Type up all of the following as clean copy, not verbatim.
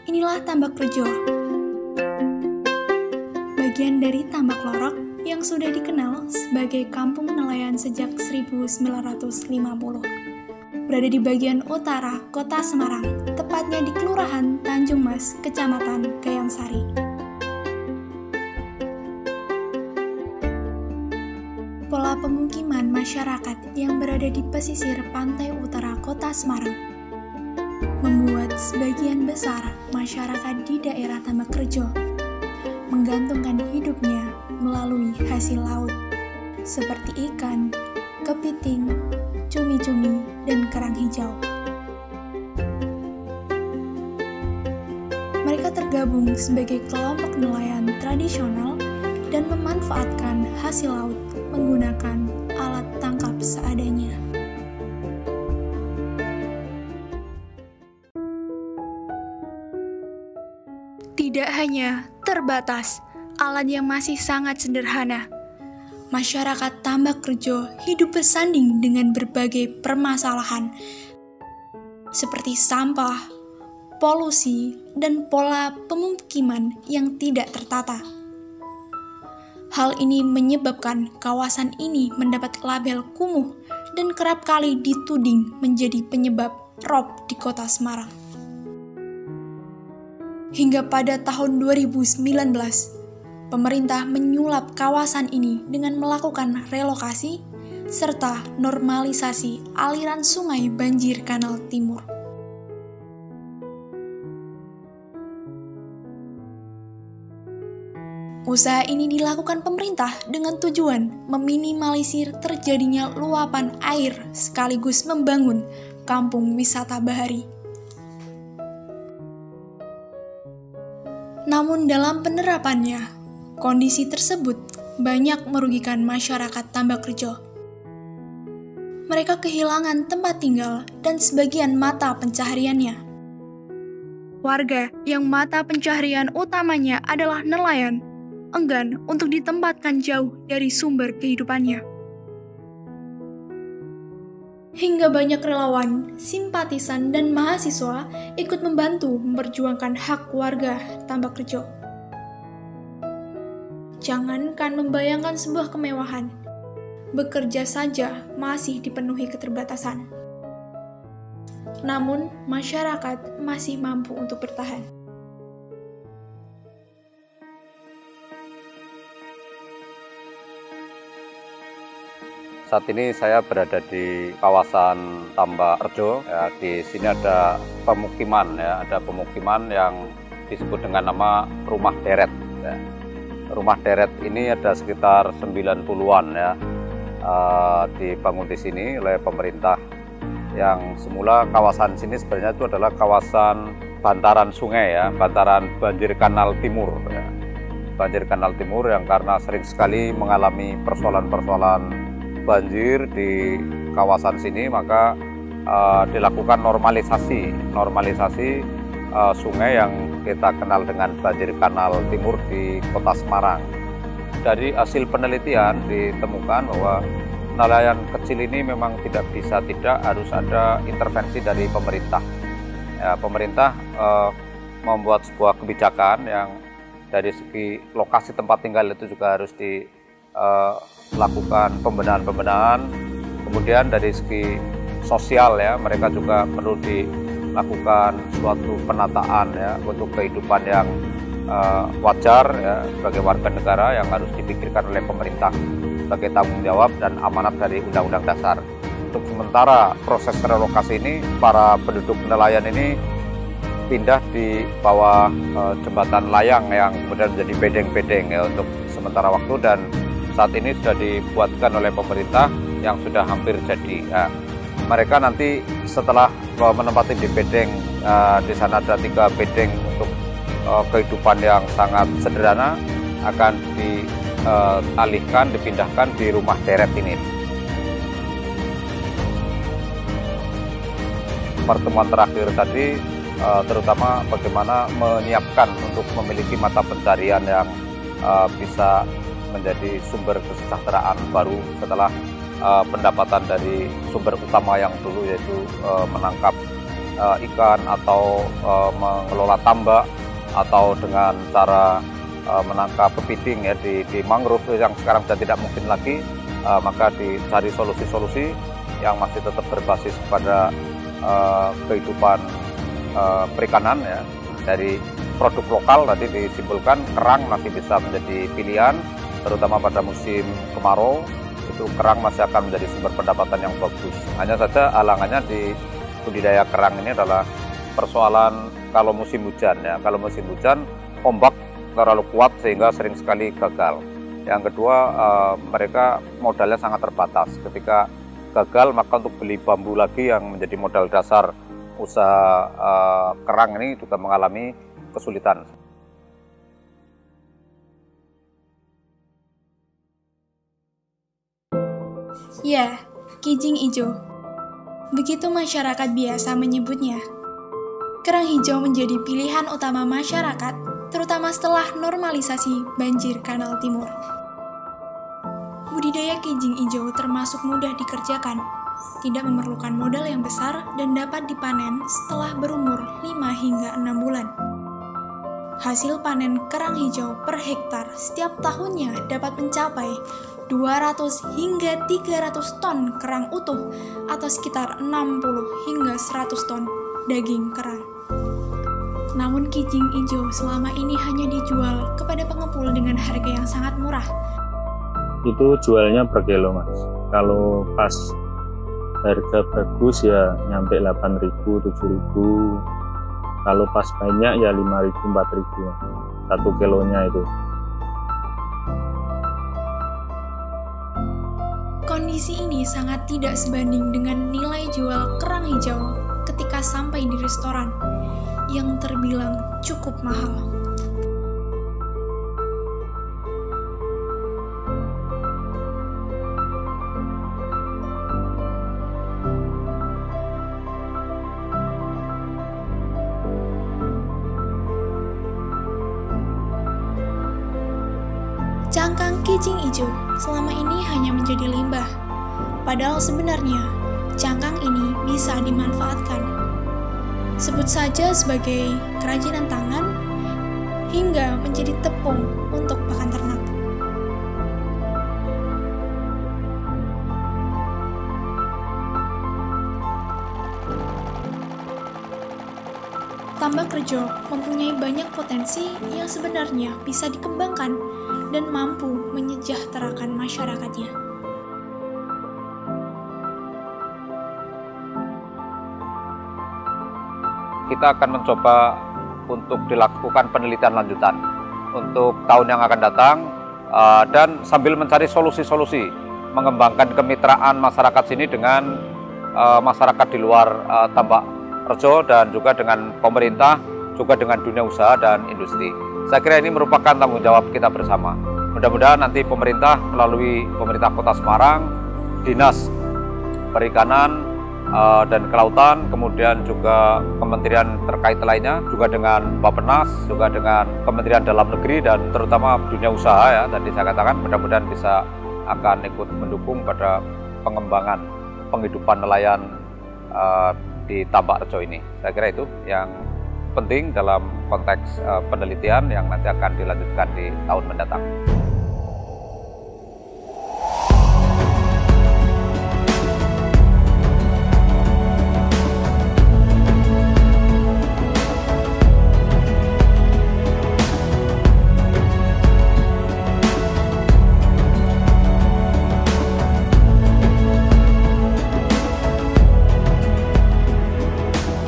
Inilah Tambak Rejo, bagian dari Tambak Lorok yang sudah dikenal sebagai kampung nelayan sejak 1950. Berada di bagian utara kota Semarang, tepatnya di Kelurahan Tanjung Mas, Kecamatan Gayangsari. Pola pemukiman masyarakat yang berada di pesisir pantai utara kota Semarang membuat sebagian besar masyarakat di daerah Tambak Rejo menggantungkan hidupnya melalui hasil laut seperti ikan, kepiting, cumi-cumi, dan kerang hijau. Mereka tergabung sebagai kelompok nelayan tradisional dan memanfaatkan hasil laut menggunakan alat tangkap seadanya. Tidak hanya terbatas alat yang masih sangat sederhana, masyarakat Tambak Rejo hidup bersanding dengan berbagai permasalahan seperti sampah, polusi, dan pola pemukiman yang tidak tertata. Hal ini menyebabkan kawasan ini mendapat label kumuh dan kerap kali dituding menjadi penyebab rob di kota Semarang. Hingga pada tahun 2019, pemerintah menyulap kawasan ini dengan melakukan relokasi serta normalisasi aliran sungai banjir Kanal Timur. Usaha ini dilakukan pemerintah dengan tujuan meminimalisir terjadinya luapan air sekaligus membangun kampung wisata bahari. Namun dalam penerapannya, kondisi tersebut banyak merugikan masyarakat Tambak Rejo. Mereka kehilangan tempat tinggal dan sebagian mata pencahariannya. Warga yang mata pencaharian utamanya adalah nelayan, enggan untuk ditempatkan jauh dari sumber kehidupannya. Hingga banyak relawan, simpatisan, dan mahasiswa ikut membantu memperjuangkan hak warga Tambak Rejo. Jangankan membayangkan sebuah kemewahan, bekerja saja masih dipenuhi keterbatasan. Namun, masyarakat masih mampu untuk bertahan. Saat ini saya berada di kawasan Tambak Rejo. Ya, di sini ada pemukiman, ya, ada pemukiman yang disebut dengan nama Rumah Deret. Ya. Rumah Deret ini ada sekitar 90-an, ya, dibangun di sini oleh pemerintah. Yang semula kawasan sini sebenarnya itu adalah kawasan bantaran sungai, ya, bantaran banjir Kanal Timur. Ya. Banjir Kanal Timur yang karena sering sekali mengalami persoalan-persoalan banjir di kawasan sini, maka dilakukan normalisasi sungai yang kita kenal dengan banjir Kanal Timur di kota Semarang. Dari hasil penelitian ditemukan bahwa nelayan kecil ini memang tidak harus ada intervensi dari pemerintah. Ya, pemerintah membuat sebuah kebijakan yang dari segi lokasi tempat tinggal itu juga harus lakukan pembenahan, kemudian dari segi sosial, ya, mereka juga perlu dilakukan suatu penataan, ya, untuk kehidupan yang wajar, ya, sebagai warga negara yang harus dipikirkan oleh pemerintah sebagai tanggung jawab dan amanat dari Undang-Undang Dasar. Untuk sementara proses relokasi ini, para penduduk nelayan ini pindah di bawah jembatan layang yang kemudian menjadi bedeng-bedeng, ya, untuk sementara waktu, dan saat ini sudah dibuatkan oleh pemerintah yang sudah hampir jadi. Ya, mereka nanti setelah menempati di bedeng, di sana ada 3 bedeng untuk kehidupan yang sangat sederhana, akan dialihkan, dipindahkan di rumah deret ini. Pertemuan terakhir tadi terutama bagaimana menyiapkan untuk memiliki mata pencarian yang bisa menjadi sumber kesejahteraan baru setelah pendapatan dari sumber utama yang dulu, yaitu menangkap ikan atau mengelola tambak atau dengan cara menangkap kepiting ya di mangrove yang sekarang sudah tidak mungkin lagi, maka dicari solusi-solusi yang masih tetap berbasis pada kehidupan perikanan ya. Dari produk lokal tadi disimpulkan kerang masih bisa menjadi pilihan, terutama pada musim kemarau. Itu kerang masih akan menjadi sumber pendapatan yang bagus. Hanya saja halangannya di budidaya kerang ini adalah persoalan kalau musim hujan ya. Kalau musim hujan ombak terlalu kuat sehingga sering sekali gagal. Yang kedua, mereka modalnya sangat terbatas. Ketika gagal, maka untuk beli bambu lagi yang menjadi modal dasar usaha kerang ini juga mengalami kesulitan. Ya, kijing ijo. Begitu masyarakat biasa menyebutnya. Kerang hijau menjadi pilihan utama masyarakat, terutama setelah normalisasi banjir Kanal Timur. Budidaya kijing ijo termasuk mudah dikerjakan, tidak memerlukan modal yang besar dan dapat dipanen setelah berumur 5 hingga 6 bulan. Hasil panen kerang hijau per hektar setiap tahunnya dapat mencapai 200 hingga 300 ton kerang utuh atau sekitar 60 hingga 100 ton daging kerang. Namun kijing ijo selama ini hanya dijual kepada pengepul dengan harga yang sangat murah. Itu jualnya per kilo mas. Kalau pas harga bagus ya nyampe 8.000, 7.000. Kalau pas banyak ya 5.000, 4.000 1 kilonya itu. Kondisi ini sangat tidak sebanding dengan nilai jual kerang hijau ketika sampai di restoran yang terbilang cukup mahal. Cangkang kijing ijo selama ini hanya menjadi limbah. Padahal sebenarnya cangkang ini bisa dimanfaatkan. Sebut saja sebagai kerajinan tangan hingga menjadi tepung untuk pakan ternak. Tambak Rejo mempunyai banyak potensi yang sebenarnya bisa dikembangkan dan mampu menyejahterakan masyarakatnya. Kita akan mencoba untuk dilakukan penelitian lanjutan untuk tahun yang akan datang, dan sambil mencari solusi-solusi mengembangkan kemitraan masyarakat sini dengan masyarakat di luar Tambak Rejo dan juga dengan pemerintah, juga dengan dunia usaha dan industri. Saya kira ini merupakan tanggung jawab kita bersama. Mudah-mudahan nanti pemerintah melalui pemerintah Kota Semarang, Dinas Perikanan dan Kelautan, kemudian juga kementerian terkait lainnya, juga dengan Bappenas, juga dengan Kementerian Dalam Negeri dan terutama dunia usaha ya, tadi saya katakan mudah-mudahan bisa akan ikut mendukung pada pengembangan penghidupan nelayan di Tambak Rejo ini. Saya kira itu yang penting dalam konteks penelitian yang nanti akan dilanjutkan di tahun mendatang.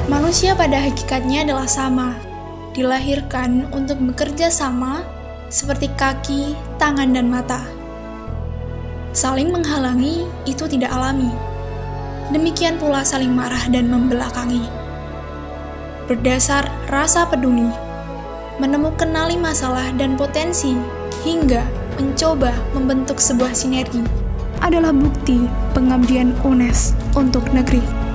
Manusia pada hakikatnya adalah sama, dilahirkan untuk bekerja sama seperti kaki, tangan, dan mata. Saling menghalangi itu tidak alami. Demikian pula saling marah dan membelakangi. Berdasar rasa peduli, menemukan masalah dan potensi, hingga mencoba membentuk sebuah sinergi adalah bukti pengabdian UNES untuk negeri.